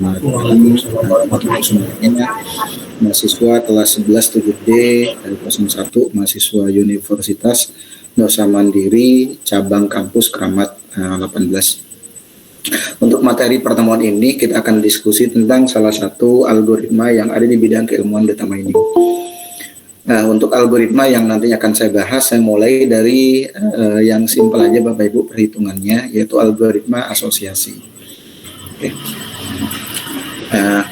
Waalaikumsalam warahmatullahi wabarakatuh. Mahasiswa kelas 11 7D dari 01 mahasiswa Universitas Nusa Mandiri cabang kampus Kramat 18. Untuk materi pertemuan ini kita akan diskusi tentang salah satu algoritma yang ada di bidang keilmuan data mining. Nah, untuk algoritma yang nantinya akan saya bahas, saya mulai dari yang simpel aja Bapak Ibu perhitungannya, yaitu algoritma asosiasi. Oke.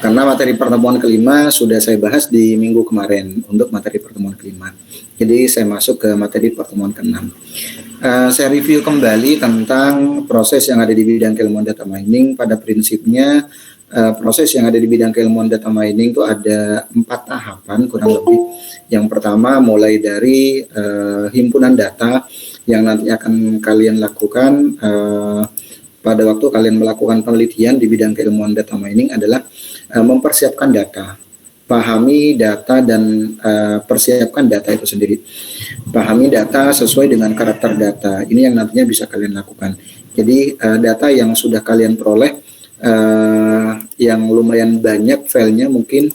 Karena materi pertemuan kelima sudah saya bahas di minggu kemarin untuk materi pertemuan kelima. Jadi saya masuk ke materi pertemuan keenam. Saya review kembali tentang proses yang ada di bidang keilmuan data mining. Pada prinsipnya proses yang ada di bidang keilmuan data mining itu ada 4 tahapan kurang lebih. Yang pertama mulai dari himpunan data yang nanti akan kalian lakukan pada waktu kalian melakukan penelitian di bidang keilmuan data mining adalah mempersiapkan data, pahami data dan persiapkan data itu sendiri. Pahami data sesuai dengan karakter data. Ini yang nantinya bisa kalian lakukan. Jadi data yang sudah kalian peroleh yang lumayan banyak filenya mungkin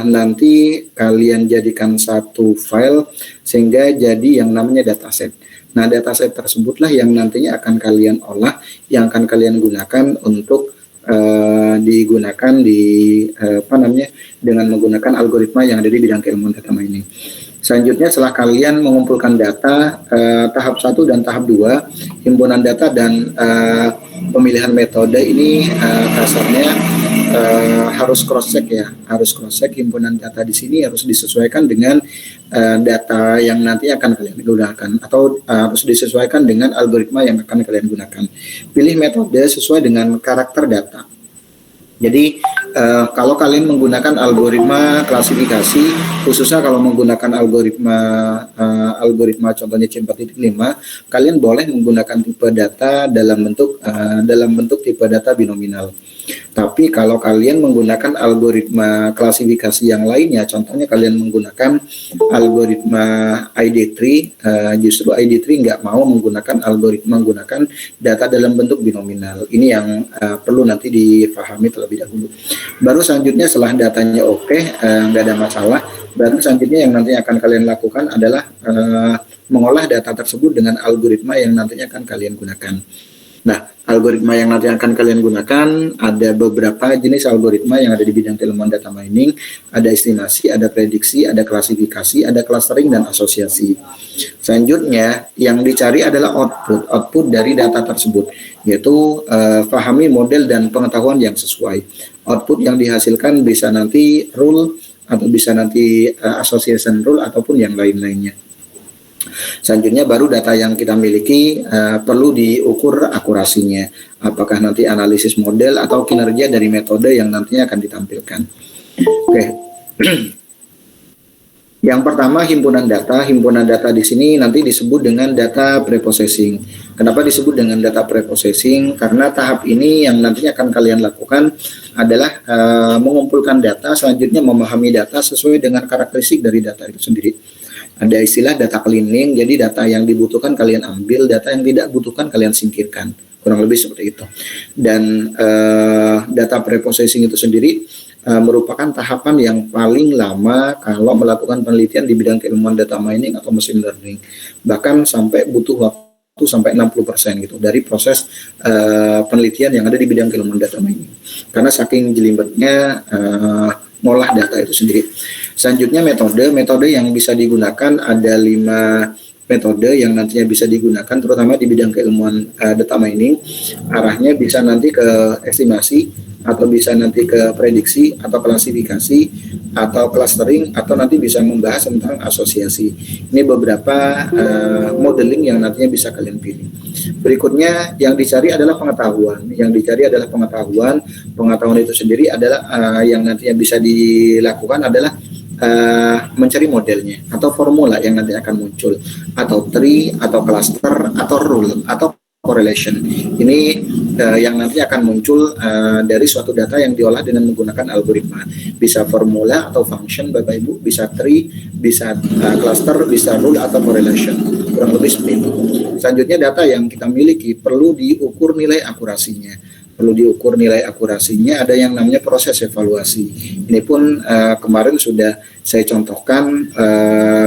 nanti kalian jadikan satu file sehingga jadi yang namanya dataset. Nah, dataset tersebutlah yang nantinya akan kalian olah, yang akan kalian gunakan untuk digunakan di dengan menggunakan algoritma yang ada di bidang keilmuan data mining. Selanjutnya setelah kalian mengumpulkan data tahap 1 dan tahap 2, himpunan data dan pemilihan metode ini kasarnya harus cross check ya, harus cross check himpunan data di sini harus disesuaikan dengan data yang nanti akan kalian gunakan atau harus disesuaikan dengan algoritma yang akan kalian gunakan. Pilih metode sesuai dengan karakter data. Jadi kalau kalian menggunakan algoritma klasifikasi, khususnya kalau menggunakan algoritma contohnya C4.5, kalian boleh menggunakan tipe data dalam bentuk tipe data binominal. Tapi kalau kalian menggunakan algoritma klasifikasi yang lainnya, contohnya kalian menggunakan algoritma ID3, justru ID3 nggak mau menggunakan data dalam bentuk binominal. Ini yang perlu nanti dipahami terlebih dahulu. Baru selanjutnya setelah datanya oke, nggak ada masalah, baru selanjutnya yang nanti akan kalian lakukan adalah mengolah data tersebut dengan algoritma yang nantinya akan kalian gunakan. Nah, algoritma yang nanti akan kalian gunakan ada beberapa jenis algoritma yang ada di bidang keilmuan data mining. Ada estimasi, ada prediksi, ada klasifikasi, ada clustering, dan asosiasi. Selanjutnya, yang dicari adalah output dari data tersebut, yaitu pahami model dan pengetahuan yang sesuai. Output yang dihasilkan bisa nanti rule, atau bisa nanti association rule, ataupun yang lain-lainnya. Selanjutnya baru data yang kita miliki perlu diukur akurasinya, apakah nanti analisis model atau kinerja dari metode yang nantinya akan ditampilkan. Oke. Yang pertama himpunan data di sini nanti disebut dengan data preprocessing. Kenapa disebut dengan data preprocessing? Karena tahap ini yang nantinya akan kalian lakukan adalah mengumpulkan data, selanjutnya memahami data sesuai dengan karakteristik dari data itu sendiri. Ada istilah data cleaning, jadi data yang dibutuhkan kalian ambil, data yang tidak butuhkan kalian singkirkan. Kurang lebih seperti itu. Dan data preprocessing itu sendiri merupakan tahapan yang paling lama kalau melakukan penelitian di bidang keilmuan data mining atau machine learning. Bahkan sampai butuh waktu sampai 60% gitu dari proses penelitian yang ada di bidang keilmuan data mining. Karena saking jelimetnya ngolah data itu sendiri. Selanjutnya metode yang bisa digunakan ada 5 metode yang nantinya bisa digunakan terutama di bidang keilmuan data mining. Arahnya bisa nanti ke estimasi, atau bisa nanti ke prediksi, atau klasifikasi, atau clustering, atau nanti bisa membahas tentang asosiasi. Ini beberapa modeling yang nantinya bisa kalian pilih. Berikutnya yang dicari adalah pengetahuan. Pengetahuan itu sendiri adalah yang nantinya bisa dilakukan adalah mencari modelnya atau formula yang nanti akan muncul, atau tree, atau cluster, atau rule, atau correlation. Ini yang nanti akan muncul dari suatu data yang diolah dengan menggunakan algoritma. Bisa formula atau function Bapak Ibu, bisa tree, bisa cluster, bisa rule, atau correlation. Kurang lebih seperti itu. Selanjutnya data yang kita miliki perlu diukur nilai akurasinya. perlu diukur nilai akurasinya, ada yang namanya proses evaluasi. Ini pun kemarin sudah saya contohkan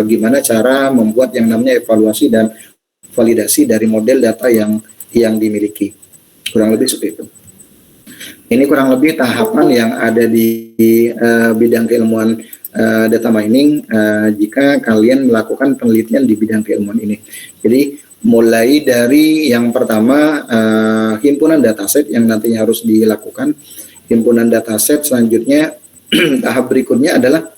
gimana cara membuat yang namanya evaluasi dan validasi dari model data yang dimiliki. Kurang lebih seperti itu. Ini kurang lebih tahapan yang ada di bidang keilmuan data mining jika kalian melakukan penelitian di bidang keilmuan ini. Jadi mulai dari yang pertama himpunan dataset yang nantinya harus dilakukan. Himpunan dataset selanjutnya tahap berikutnya adalah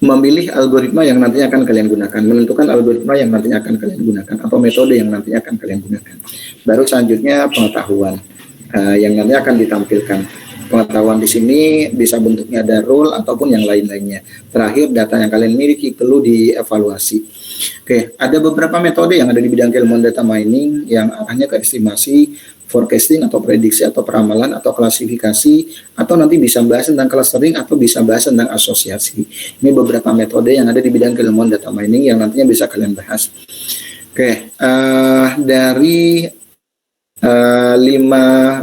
memilih algoritma yang nantinya akan kalian gunakan, menentukan algoritma yang nantinya akan kalian gunakan atau metode yang nantinya akan kalian gunakan. Baru selanjutnya pengetahuan yang nanti akan ditampilkan. Pengetahuan di sini bisa bentuknya ada role ataupun yang lain-lainnya. Terakhir, data yang kalian miliki perlu dievaluasi. Oke, ada beberapa metode yang ada di bidang keilmuan data mining yang arahnya ke estimasi, forecasting atau prediksi atau peramalan atau klasifikasi, atau nanti bisa bahas tentang clustering atau bisa bahas tentang asosiasi. Ini beberapa metode yang ada di bidang keilmuan data mining yang nantinya bisa kalian bahas. Oke, dari 5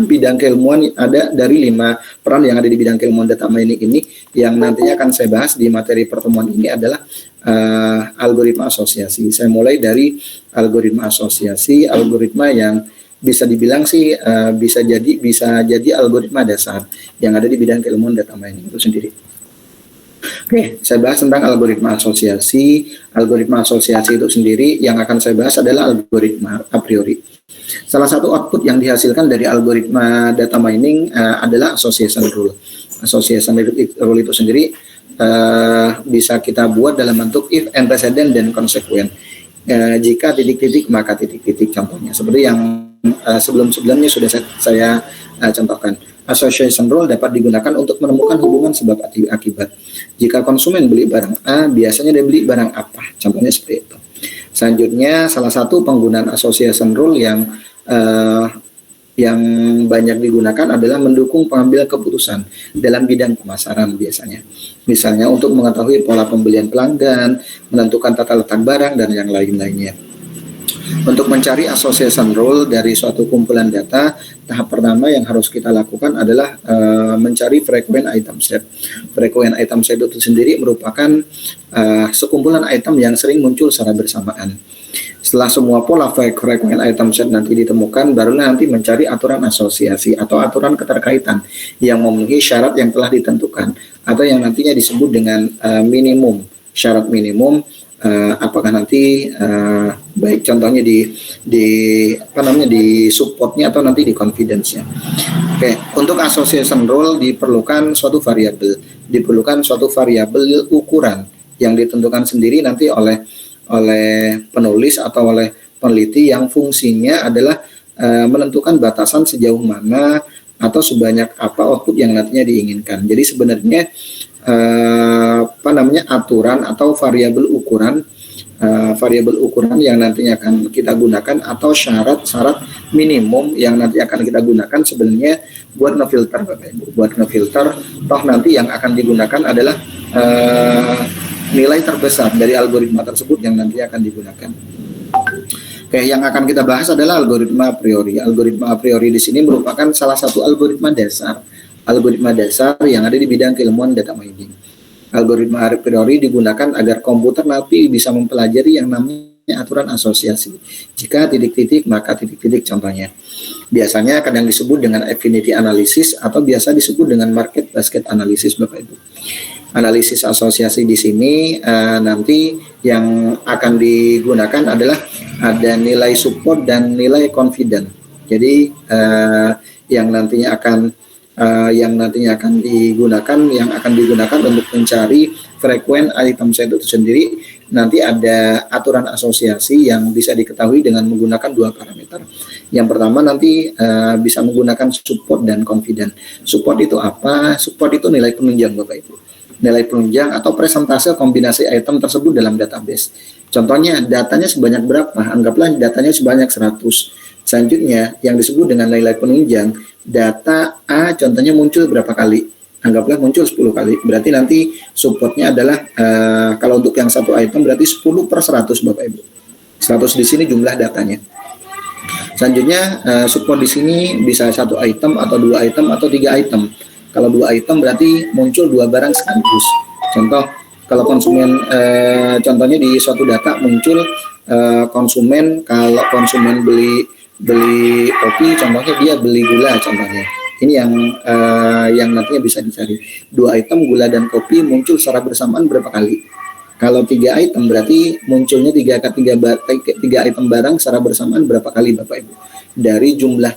bidang keilmuan, ada dari 5 peran yang ada di bidang keilmuan data mining ini yang nantinya akan saya bahas di materi pertemuan ini adalah algoritma asosiasi. Saya mulai dari algoritma asosiasi, algoritma yang bisa dibilang sih bisa jadi algoritma dasar yang ada di bidang keilmuan data mining itu sendiri. Oke, saya bahas tentang algoritma asosiasi. Algoritma asosiasi itu sendiri yang akan saya bahas adalah algoritma a priori. Salah satu output yang dihasilkan dari algoritma data mining adalah association rule. Association rule itu sendiri bisa kita buat dalam bentuk if, antecedent, dan consequent. Jika titik-titik maka titik-titik, contohnya seperti yang sebelum-sebelumnya sudah saya contohkan. Association rule dapat digunakan untuk menemukan hubungan sebab akibat. Jika konsumen beli barang A, biasanya dia beli barang apa? Contohnya seperti itu. Selanjutnya, salah satu penggunaan association rule yang banyak digunakan adalah mendukung pengambilan keputusan dalam bidang pemasaran biasanya. Misalnya untuk mengetahui pola pembelian pelanggan, menentukan tata letak barang, dan yang lain-lainnya. Untuk mencari association rule dari suatu kumpulan data, tahap pertama yang harus kita lakukan adalah mencari frequent item set. Frequent item set itu sendiri merupakan sekumpulan item yang sering muncul secara bersamaan. Setelah semua pola frequent item set nanti ditemukan, barulah nanti mencari aturan asosiasi atau aturan keterkaitan yang memenuhi syarat yang telah ditentukan atau yang nantinya disebut dengan minimum, syarat minimum. Apakah nanti baik contohnya di supportnya atau nanti di confidence-nya. Oke, untuk association rule diperlukan suatu variabel ukuran yang ditentukan sendiri nanti oleh penulis atau oleh peneliti yang fungsinya adalah menentukan batasan sejauh mana atau sebanyak apa output yang nantinya diinginkan. Jadi sebenarnya aturan atau variabel ukuran yang nantinya akan kita gunakan atau syarat minimum yang nanti akan kita gunakan sebenarnya buat ngefilter Bapak Ibu. Buat ngefilter, toh nanti yang akan digunakan adalah nilai terbesar dari algoritma tersebut yang nanti akan digunakan. Oke, yang akan kita bahas adalah algoritma a priori. Algoritma a priori di sini merupakan salah satu algoritma dasar yang ada di bidang keilmuan data mining. Algoritma a priori digunakan agar komputer nanti bisa mempelajari yang namanya aturan asosiasi. Jika titik-titik maka titik-titik, contohnya. Biasanya kadang disebut dengan affinity analysis atau biasa disebut dengan market basket analysis Bapak Ibu. Analisis asosiasi di sini nanti yang akan digunakan adalah ada nilai support dan nilai confident. Jadi yang nantinya akan digunakan untuk mencari frequent item set itu sendiri, nanti ada aturan asosiasi yang bisa diketahui dengan menggunakan 2 parameter. Yang pertama nanti bisa menggunakan support dan confident. Support itu apa? Support itu nilai penunjang Bapak Ibu. Nilai penunjang atau presentase kombinasi item tersebut dalam database. Contohnya datanya sebanyak berapa? Anggaplah datanya sebanyak 100. Selanjutnya yang disebut dengan nilai penunjang, data A contohnya muncul berapa kali? Anggaplah muncul 10 kali. Berarti nanti supportnya adalah kalau untuk yang satu item berarti 10/100 Bapak Ibu. 100 di sini jumlah datanya. Selanjutnya support di sini bisa 1 item atau 2 item atau 3 item. Kalau 2 item berarti muncul 2 barang sekaligus. Contoh, kalau konsumen contohnya di suatu data muncul konsumen, kalau konsumen beli kopi, contohnya dia beli gula contohnya. Ini yang nantinya bisa dicari. 2 item gula dan kopi muncul secara bersamaan berapa kali? Kalau 3 item berarti munculnya 3 item barang secara bersamaan berapa kali Bapak Ibu? Dari jumlah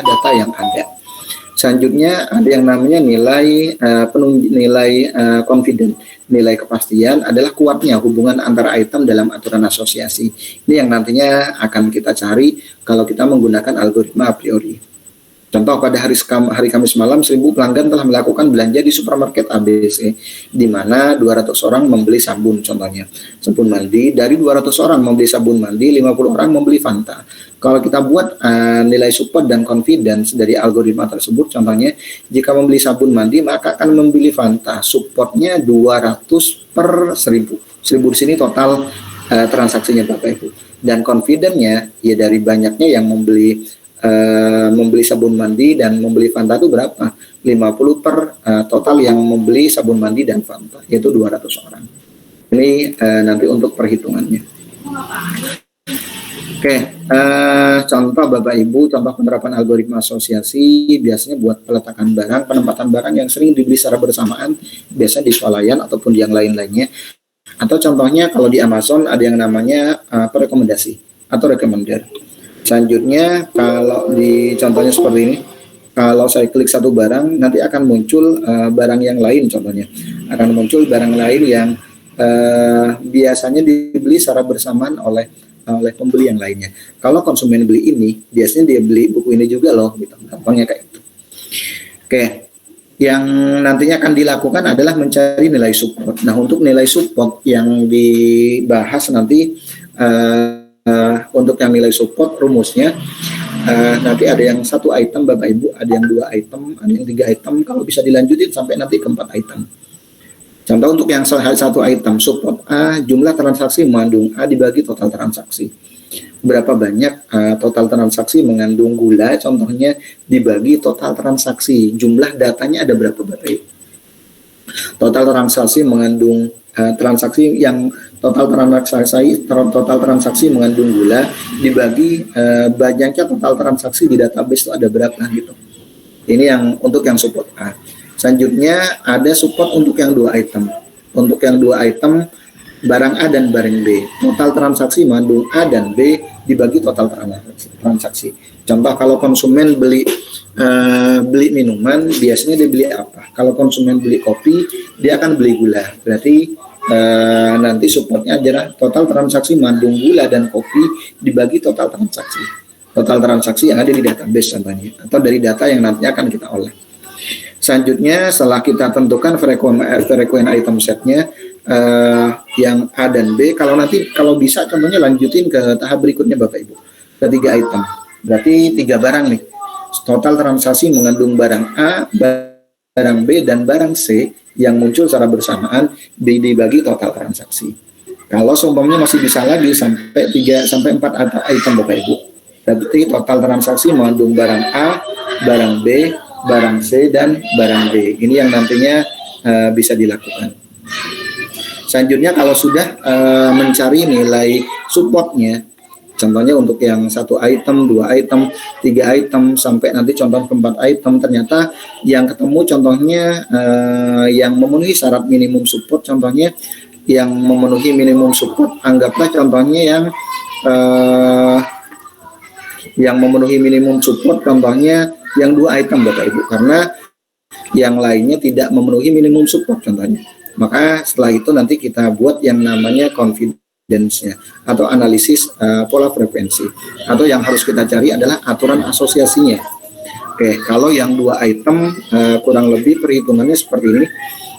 data yang ada. Selanjutnya ada yang namanya nilai confident. Nilai kepastian adalah kuatnya hubungan antara item dalam aturan asosiasi. Ini yang nantinya akan kita cari kalau kita menggunakan algoritma a priori. Contoh, pada hari Kamis malam 1000 pelanggan telah melakukan belanja di supermarket ABC, di mana 200 orang membeli sabun contohnya, sabun mandi. Dari 200 orang membeli sabun mandi, 50 orang membeli Fanta. Kalau kita buat nilai support dan confidence dari algoritma tersebut, contohnya jika membeli sabun mandi maka akan membeli Fanta. Supportnya 200 per 1000. 1000 di sini total transaksinya Bapak Ibu. Dan confidence-nya ya dari banyaknya yang membeli sabun mandi dan membeli Fanta itu berapa? 50 per total yang membeli sabun mandi dan Fanta, yaitu 200 orang. Ini nanti untuk perhitungannya. Oke, contoh Bapak Ibu, contoh penerapan algoritma asosiasi biasanya buat peletakan barang, penempatan barang yang sering dibeli secara bersamaan, biasanya di swalayan ataupun yang lain-lainnya. Atau contohnya kalau di Amazon ada yang namanya rekomendasi atau recommender. Selanjutnya kalau di contohnya seperti ini, kalau saya klik satu barang nanti akan muncul barang yang lain, contohnya akan muncul barang lain yang biasanya dibeli secara bersamaan oleh pembeli yang lainnya. Kalau konsumen beli ini, biasanya dia beli buku ini juga loh, gitu. Gampangnya kayak itu. Oke, yang nantinya akan dilakukan adalah mencari nilai support. Nah, untuk nilai support yang dibahas nanti untuk yang nilai support rumusnya nanti ada yang 1 item Bapak Ibu, ada yang 2 item, ada yang 3 item, kalau bisa dilanjutin sampai nanti ke 4 item. Contoh untuk yang 1 item support A, jumlah transaksi mengandung A dibagi total transaksi. Berapa banyak total transaksi mengandung gula, contohnya dibagi total transaksi. Jumlah datanya ada berapa Bapak Ibu? Total transaksi mengandung transaksi yang total transaksi mengandung gula dibagi banyaknya total transaksi di database itu ada berapa gitu. Ini yang untuk yang support A. Selanjutnya ada support untuk yang 2 item. Untuk yang 2 item barang A dan barang B. Total transaksi mengandung A dan B dibagi total transaksi. Contoh kalau konsumen beli minuman, biasanya dia beli apa? Kalau konsumen beli kopi, dia akan beli gula. Berarti nanti supportnya adalah total transaksi mengandung gula dan kopi dibagi total transaksi. Total transaksi yang ada di database contohnya, atau dari data yang nantinya akan kita olah. Selanjutnya setelah kita tentukan frequent item setnya yang A dan B, kalau bisa contohnya lanjutin ke tahap berikutnya Bapak Ibu, ke 3 item. Berarti 3 barang nih. Total transaksi mengandung barang A, barang B, dan barang C yang muncul secara bersamaan dibagi total transaksi. Kalau seumpamanya masih bisa lagi sampai 3 sampai 4 item Bapak Ibu. Berarti total transaksi mengandung barang A, barang B, barang C, dan barang D. Ini yang nantinya bisa dilakukan. Selanjutnya kalau sudah mencari nilai supportnya, contohnya untuk yang 1 item, 2 item, 3 item, sampai nanti contoh ke 4 item, ternyata yang ketemu contohnya yang memenuhi syarat minimum support, contohnya yang memenuhi minimum support, anggaplah contohnya yang memenuhi minimum support, contohnya yang 2 item Bapak Ibu, karena yang lainnya tidak memenuhi minimum support contohnya. Maka setelah itu nanti kita buat yang namanya confidence-nya atau analisis pola frekuensi, atau yang harus kita cari adalah aturan asosiasinya. Oke, kalau yang 2 item kurang lebih perhitungannya seperti ini.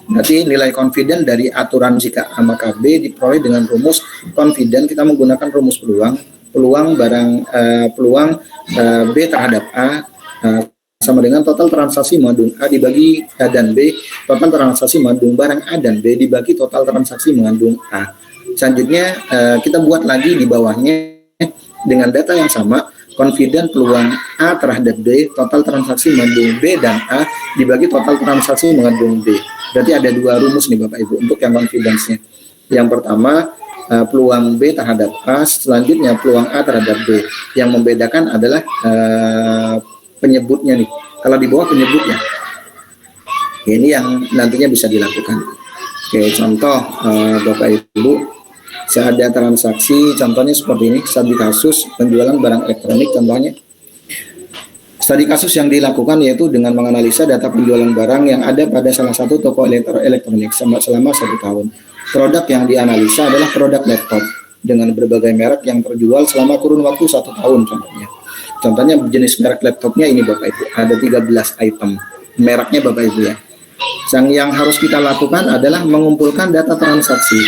Berarti nilai confident dari aturan jika A maka B diperoleh dengan rumus confident. Kita menggunakan rumus peluang B terhadap A sama dengan total transaksi mengandung A dibagi A dan B, total transaksi mengandung barang A dan B dibagi total transaksi mengandung A. Selanjutnya kita buat lagi di bawahnya dengan data yang sama, confident peluang A terhadap B, total transaksi mengandung B, dan A dibagi total transaksi mengandung B. Berarti ada dua rumus nih Bapak Ibu untuk yang confidence-nya. Yang pertama peluang B terhadap A, selanjutnya peluang A terhadap B. Yang membedakan adalah penyebutnya nih. Kalau di bawah penyebutnya. Ini yang nantinya bisa dilakukan. Oke, contoh Bapak Ibu, ada transaksi contohnya seperti ini, studi kasus penjualan barang elektronik contohnya. Studi kasus yang dilakukan yaitu dengan menganalisa data penjualan barang yang ada pada salah satu toko elektronik selama 1 tahun. Produk yang dianalisa adalah produk laptop dengan berbagai merek yang terjual selama kurun waktu 1 tahun contohnya. Contohnya jenis merek laptopnya ini Bapak Ibu, ada 13 item mereknya Bapak Ibu ya. Yang harus kita lakukan adalah mengumpulkan data transaksi.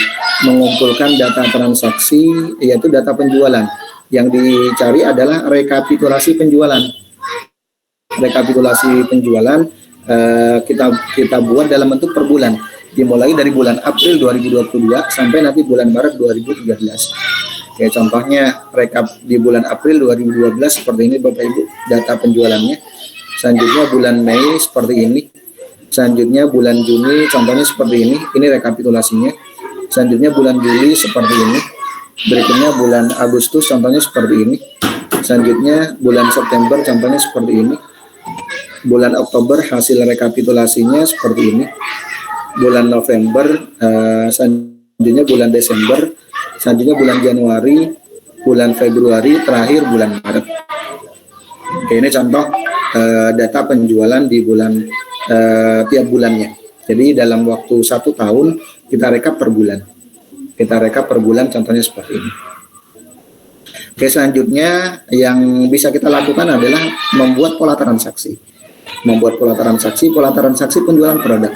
Mengumpulkan data transaksi yaitu data penjualan. Yang dicari adalah rekapitulasi penjualan. Rekapitulasi penjualan kita buat dalam bentuk per bulan. Dimulai dari bulan April 2022 sampai nanti bulan Maret 2013. Oke, contohnya rekap di bulan April 2012 seperti ini Bapak Ibu, data penjualannya. Selanjutnya bulan Mei seperti ini. Selanjutnya bulan Juni contohnya seperti ini rekapitulasinya. Selanjutnya bulan Juli seperti ini. Berikutnya bulan Agustus contohnya seperti ini. Selanjutnya bulan September contohnya seperti ini. Bulan Oktober hasil rekapitulasinya seperti ini. Bulan November, selanjutnya bulan Desember, selanjutnya bulan Januari, bulan Februari, terakhir bulan Maret. Oke, ini contoh data penjualan di bulan tiap bulannya. Jadi dalam waktu 1 tahun kita rekap per bulan. Kita rekap per bulan contohnya seperti ini. Oke, selanjutnya yang bisa kita lakukan adalah membuat pola transaksi. Membuat pola transaksi penjualan produk.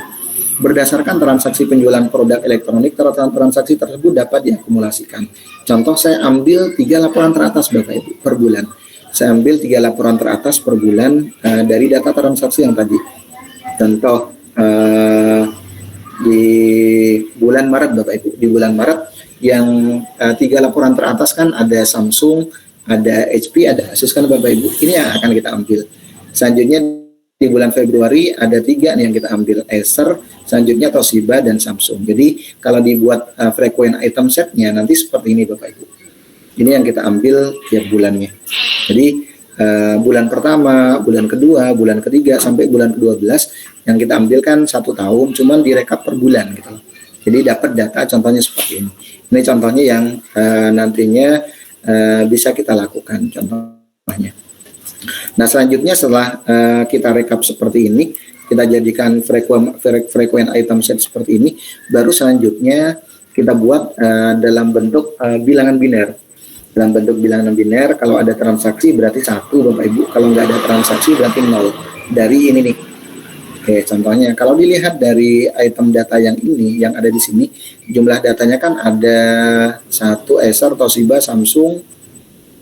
Berdasarkan transaksi penjualan produk elektronik, transaksi tersebut dapat diakumulasikan. Contoh saya ambil 3 laporan teratas Bapak Ibu per bulan. Saya ambil 3 laporan teratas per bulan dari data transaksi yang tadi. Contoh di bulan Maret Bapak Ibu, di bulan Maret yang 3 laporan teratas kan ada Samsung, ada HP, ada Asus kan Bapak Ibu. Ini yang akan kita ambil. Selanjutnya di bulan Februari ada 3 nih yang kita ambil, Acer, selanjutnya Toshiba dan Samsung. Jadi kalau dibuat frequent item setnya nanti seperti ini Bapak Ibu. Ini yang kita ambil tiap bulannya. Jadi bulan pertama, bulan kedua, bulan ketiga sampai bulan ke-12 yang kita ambilkan 1 tahun, cuman direkap per bulan gitu. Jadi dapat data contohnya seperti ini. Ini contohnya yang nantinya bisa kita lakukan contohnya. Nah selanjutnya setelah kita rekap seperti ini, kita jadikan frequent item set seperti ini, baru selanjutnya kita buat dalam bentuk bilangan biner. Dalam bentuk bilangan biner, kalau ada transaksi berarti 1 Bapak Ibu, kalau nggak ada transaksi berarti 0. Dari ini nih. Oke, contohnya kalau dilihat dari item data yang ini, yang ada di sini, jumlah datanya kan ada 1 Acer, Toshiba, Samsung,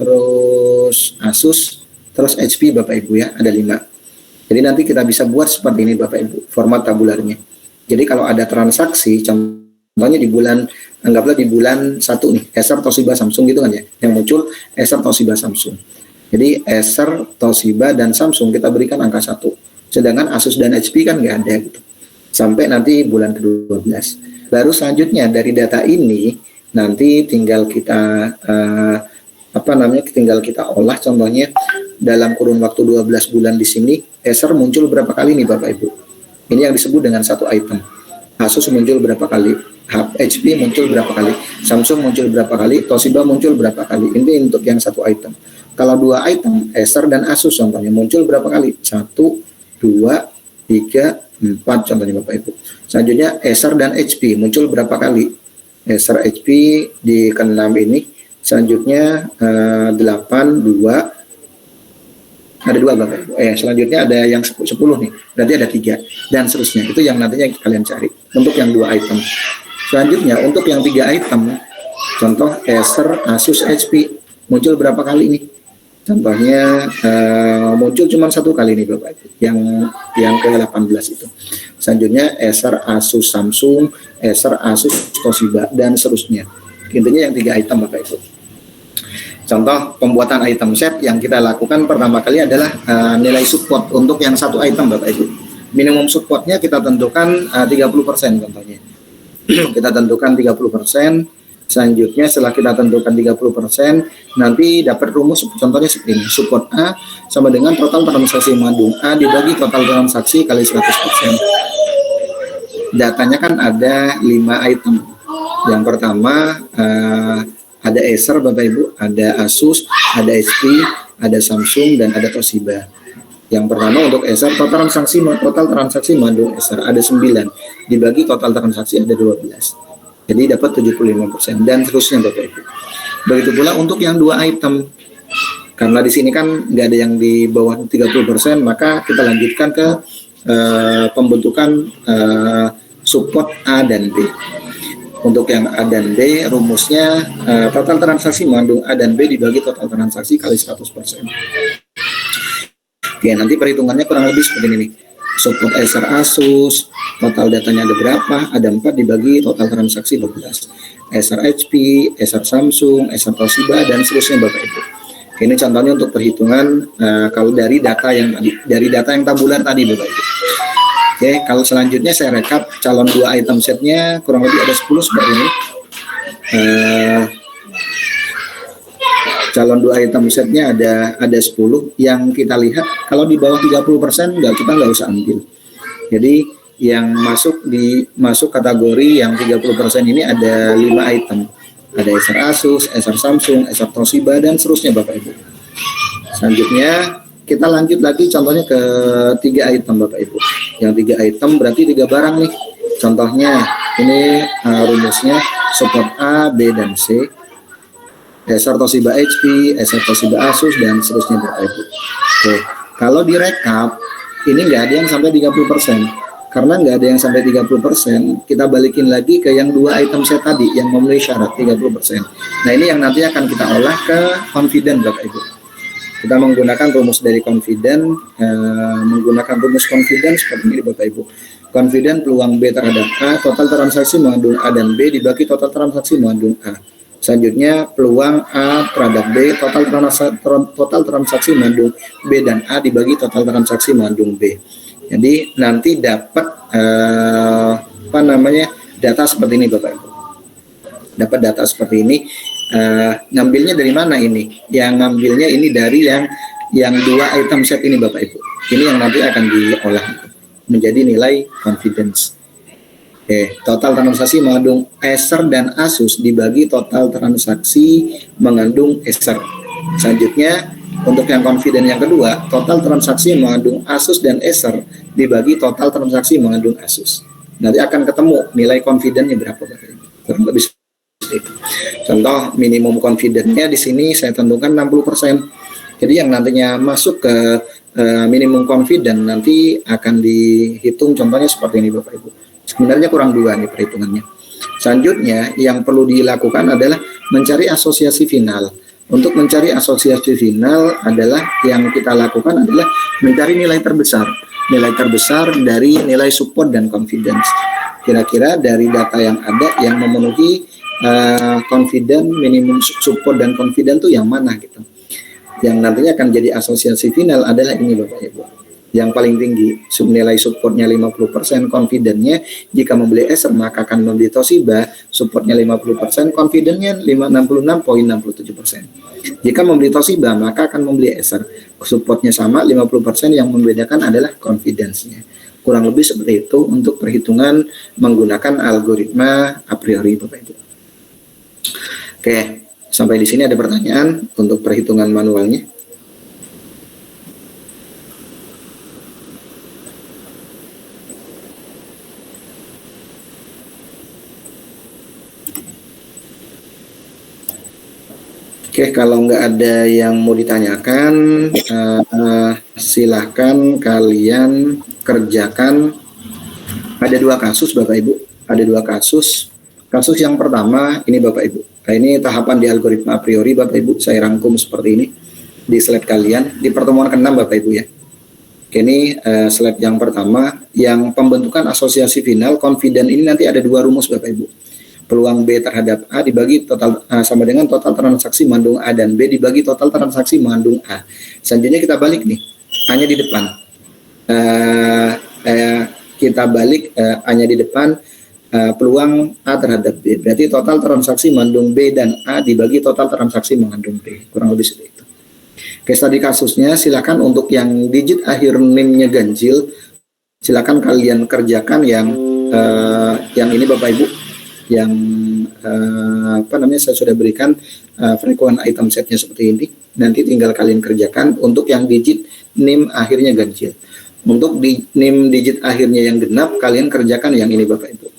terus Asus, terus HP Bapak Ibu ya, ada 5. Jadi nanti kita bisa buat seperti ini Bapak Ibu, format tabularnya. Jadi kalau ada transaksi, contohnya di bulan, anggaplah di bulan 1 nih, Acer, Toshiba, Samsung gitu kan ya, yang muncul Acer, Toshiba, Samsung. Jadi Acer, Toshiba, dan Samsung kita berikan angka 1, sedangkan Asus dan HP kan nggak ada gitu. Sampai nanti bulan ke-12. Baru selanjutnya dari data ini nanti tinggal kita tinggal kita olah. Contohnya dalam kurun waktu 12 bulan di sini Acer muncul berapa kali nih Bapak Ibu. Ini yang disebut dengan 1 item. Asus muncul berapa kali, HP muncul berapa kali, Samsung muncul berapa kali, Toshiba muncul berapa kali. Ini untuk yang 1 item. Kalau 2 item, Acer dan Asus contohnya muncul berapa kali? 1, 2, 3, 4 contohnya Bapak Ibu. Selanjutnya Acer dan HP muncul berapa kali? Acer, HP di ke-6 ini. Selanjutnya 8, 2, ada 2 Bapak Ibu. Selanjutnya ada yang 10 nih, berarti ada 3 dan seterusnya. Itu yang nantinya kalian cari untuk yang 2 item. Selanjutnya untuk yang 3 item, contoh Acer, Asus, HP muncul berapa kali nih? Contohnya muncul cuma 1 kali nih Bapak Ibu, yang ke-18 itu. Selanjutnya Acer, Asus, Samsung, Acer, Asus, Toshiba dan seterusnya. Intinya yang 3 item Bapak Ibu. Contoh pembuatan item set yang kita lakukan pertama kali adalah nilai support untuk yang satu item Bapak Ibu. Minimum supportnya kita tentukan 30% contohnya. Kita tentukan 30%. Selanjutnya setelah kita tentukan 30%, nanti dapat rumus contohnya seperti ini. Support A sama dengan total transaksi Madung A dibagi total transaksi kali 100%. Datanya kan ada 5 item. Yang pertama ada Acer Bapak Ibu, ada Asus, ada HP, ada Samsung, dan ada Toshiba. Yang pertama untuk Acer total transaksi Madung Acer ada 9, dibagi total transaksi ada 12. Jadi dapat 75% dan terusnya Bapak Ibu. Begitu pula untuk yang 2 item. Karena di sini kan nggak ada yang di bawah 30%, maka kita lanjutkan ke pembentukan support A dan B. Untuk yang A dan B, rumusnya total transaksi mengandung A dan B dibagi total transaksi kali 100%. Oke, nanti perhitungannya kurang lebih seperti ini nih. Support Acer Asus, total datanya ada berapa? Ada 4 dibagi total transaksi 12. Acer HP, Acer Samsung, Acer Toshiba, dan seterusnya Bapak Ibu. Oke, ini contohnya untuk perhitungan kalau dari data yang tabular tadi Bapak Ibu. Oke, kalau selanjutnya saya rekap calon 2 item setnya kurang lebih ada 10 seperti ini. Calon 2 item setnya ada 10. Yang kita lihat kalau di bawah 30% kita nggak usah ambil. Jadi yang masuk kategori yang 30% ini ada 5 item. Ada Acer Asus, Acer Samsung, Acer Toshiba, dan seterusnya Bapak Ibu. Selanjutnya kita lanjut lagi contohnya ke 3 item Bapak Ibu. Yang 3 item berarti 3 barang nih. Contohnya ini rumusnya support A, B, dan C. Acer Toshiba HP, Acer Toshiba Asus, dan seterusnya Bapak Ibu. Oke, kalau direkap ini nggak ada yang sampai 30%. Karena nggak ada yang sampai 30%, kita balikin lagi ke yang 2 item set tadi yang memenuhi syarat 30%. Nah, ini yang nanti akan kita olah ke confident Bapak Ibu. Kita menggunakan rumus dari confident, seperti ini Bapak Ibu. Confident peluang B terhadap A, total transaksi mengandung A dan B dibagi total transaksi mengandung A. Selanjutnya peluang A terhadap B, total transaksi mengandung B dan A dibagi total transaksi mengandung B. Jadi nanti dapat data seperti ini Bapak Ibu. Dapat data seperti ini. Ngambilnya dari mana ini? Yang ngambilnya ini dari yang 2 item set ini Bapak Ibu. Ini yang nanti akan diolah menjadi nilai confidence. Oke, total transaksi mengandung Acer dan Asus dibagi total transaksi mengandung Acer. Selanjutnya untuk yang confident yang kedua, total transaksi mengandung Asus dan Acer dibagi total transaksi mengandung Asus. Nanti akan ketemu nilai confidentnya berapa Bapak Ibu. Kurang lebih seperti itu. Contoh minimum confidentnya di sini saya tentukan 60%. Jadi yang nantinya masuk ke minimum confident nanti akan dihitung contohnya seperti ini Bapak Ibu. Sebenarnya kurang 2 nih perhitungannya. Selanjutnya yang perlu dilakukan adalah mencari asosiasi final. Untuk mencari asosiasi final adalah yang kita lakukan adalah mencari nilai terbesar. Nilai terbesar dari nilai support dan confidence. Kira-kira dari data yang ada yang memenuhi confident, minimum support dan confident itu yang mana gitu. Yang nantinya akan jadi asosiasi final adalah ini Bapak Ibu. Yang paling tinggi nilai supportnya 50%, confidentnya jika membeli Acer maka akan membeli Toshiba, supportnya 50%, confidentnya 66,67%. Jika membeli Toshiba maka akan membeli Acer, supportnya sama 50%, yang membedakan adalah confidence-nya. Kurang lebih seperti itu untuk perhitungan menggunakan algoritma a priori Bapak Ibu. Oke, sampai di sini ada pertanyaan untuk perhitungan manualnya. Oke, kalau nggak ada yang mau ditanyakan, silahkan kalian kerjakan. Ada 2 kasus Bapak Ibu, ada 2 kasus. Kasus yang pertama ini Bapak Ibu. Nah, ini tahapan di algoritma a priori Bapak Ibu, saya rangkum seperti ini di slide kalian di pertemuan ke-6 Bapak Ibu ya. Oke, ini slide yang pertama, yang pembentukan asosiasi final confident ini nanti ada 2 rumus Bapak Ibu. peluang B terhadap A dibagi total sama dengan total transaksi mengandung A, dan B dibagi total transaksi mengandung A. Selanjutnya kita balik nih, A-nya di depan. Kita balik A-nya di depan, peluang A terhadap B. Berarti total transaksi mengandung B dan A dibagi total transaksi mengandung B. Kurang lebih seperti itu. Case tadi kasusnya, silakan untuk yang digit akhir NIM-nya ganjil, silakan kalian kerjakan yang ini Bapak Ibu, yang saya sudah berikan frequent item setnya seperti ini. Nanti tinggal kalian kerjakan untuk yang digit NIM akhirnya ganjil. Untuk di NIM digit akhirnya yang genap, kalian kerjakan yang ini Bapak Ibu.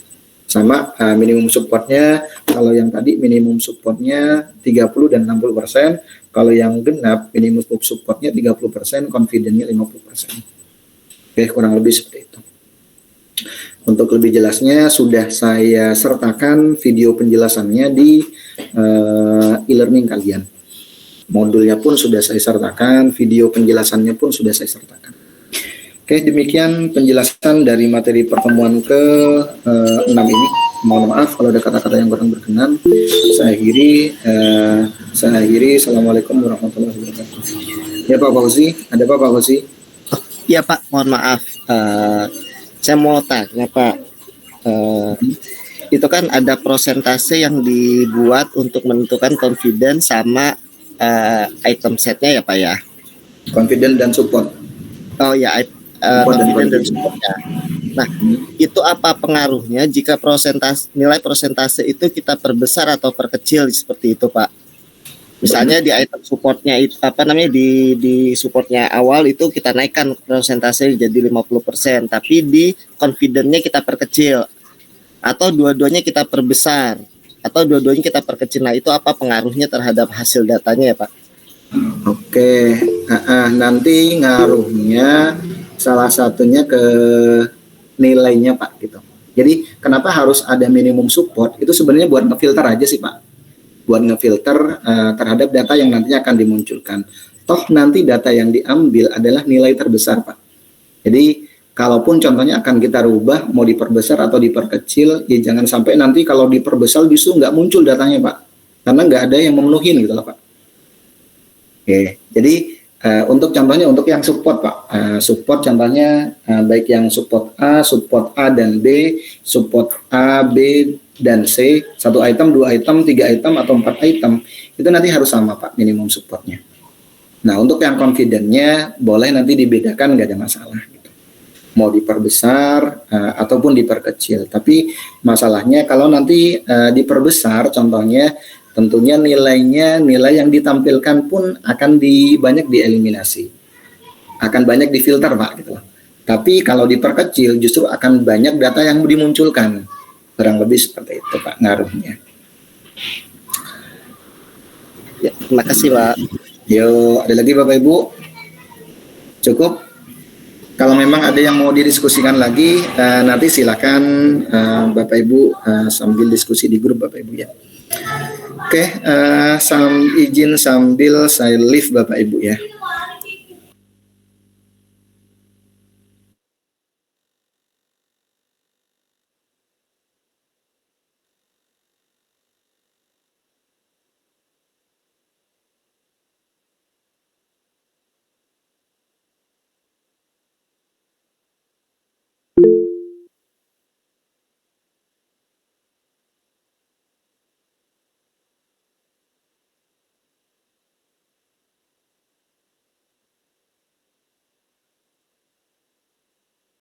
Sama minimum supportnya, kalau yang tadi minimum supportnya 30 dan 60%, kalau yang genap minimum supportnya 30%, confidentnya 50%. Oke, kurang lebih seperti itu. Untuk lebih jelasnya sudah saya sertakan video penjelasannya di e-learning kalian. Modulnya pun sudah saya sertakan, video penjelasannya pun sudah saya sertakan. Oke, demikian penjelasan dari materi pertemuan ke-6 ini. Mohon maaf kalau ada kata-kata yang kurang berkenan. Saya akhiri. Assalamualaikum warahmatullahi wabarakatuh. Ya Pak Fauzi, ada Pak Fauzi? Ya Pak, mohon maaf. Saya mau tanya Pak. Itu kan ada persentase yang dibuat untuk menentukan confidence sama item setnya ya Pak ya? Confident dan support. Oh ya, confident dan supportnya. Nah, itu apa pengaruhnya jika nilai persentase itu kita perbesar atau perkecil seperti itu Pak? Misalnya di item supportnya itu di supportnya awal itu kita naikkan persentase jadi 50%, tapi di confidentnya kita perkecil, atau dua-duanya kita perbesar, atau dua-duanya kita perkecil. Nah, itu apa pengaruhnya terhadap hasil datanya ya Pak? Oke, nanti ngaruhnya salah satunya ke nilainya Pak gitu. Jadi kenapa harus ada minimum support? Itu sebenarnya buat ngefilter aja sih Pak. Buat ngefilter terhadap data yang nantinya akan dimunculkan. Toh nanti data yang diambil adalah nilai terbesar Pak. Jadi kalaupun contohnya akan kita rubah mau diperbesar atau diperkecil, ya jangan sampai nanti kalau diperbesar justru nggak muncul datanya Pak. Karena nggak ada yang memenuhi gitu lah Pak. Oke, jadi untuk contohnya untuk yang support Pak, support contohnya baik yang support A dan B, support A, B, dan C, 1 item, 2 item, 3 item, atau 4 item, itu nanti harus sama Pak minimum supportnya. Nah untuk yang confidentnya boleh nanti dibedakan, nggak ada masalah. Gitu. Mau diperbesar ataupun diperkecil, tapi masalahnya kalau nanti diperbesar contohnya, tentunya nilai yang ditampilkan pun akan banyak dieliminasi, akan banyak difilter Pak gitu. Tapi kalau diperkecil justru akan banyak data yang dimunculkan, kurang lebih seperti itu Pak ngaruhnya. Ya, terima kasih Pak. Yo, ada lagi Bapak Ibu? Cukup? Kalau memang ada yang mau didiskusikan lagi, nanti silakan Bapak Ibu sambil diskusi di grup Bapak Ibu ya. Oke, izin sambil saya live Bapak Ibu ya.